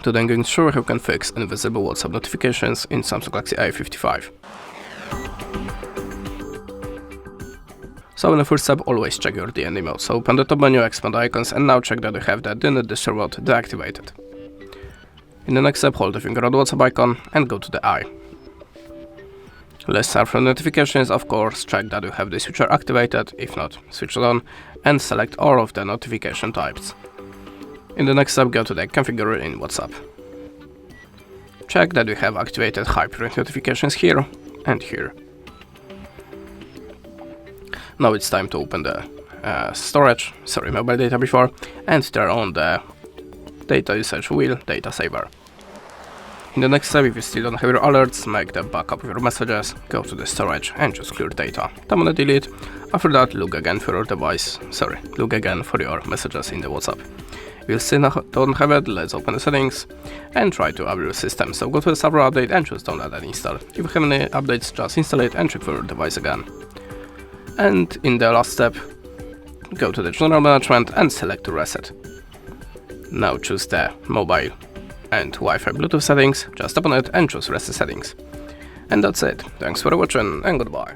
Today I'm going to show you how you can fix invisible WhatsApp notifications in Samsung Galaxy A55. So in the first step, always check your DND mode. So open the top menu, expand the icons, and now check that you have the Do Not Disturb mode deactivated. In the next step, hold the finger on the WhatsApp icon and go to the eye. Let's start from notifications. Of course, check that you have this feature activated. If not, switch it on and select all of the notification types. In the next step, go to the Configure in WhatsApp. Check that you have activated high priority notifications here and here. Now it's time to open the mobile data before, and turn on the data usage wheel data saver. In the next step, if you still don't have your alerts, make the backup of your messages, go to the storage and choose clear data. Tap on the delete. After that, look again for your messages in the WhatsApp. If you still don't have it, let's open the settings and try to update your system. So go to the server update and choose download and install. If you have any updates, just install it and check for your device again. And in the last step, go to the general management and select to reset. Now choose the mobile and Wi-Fi Bluetooth settings, just tap on it and choose reset settings. And that's it. Thanks for watching and goodbye.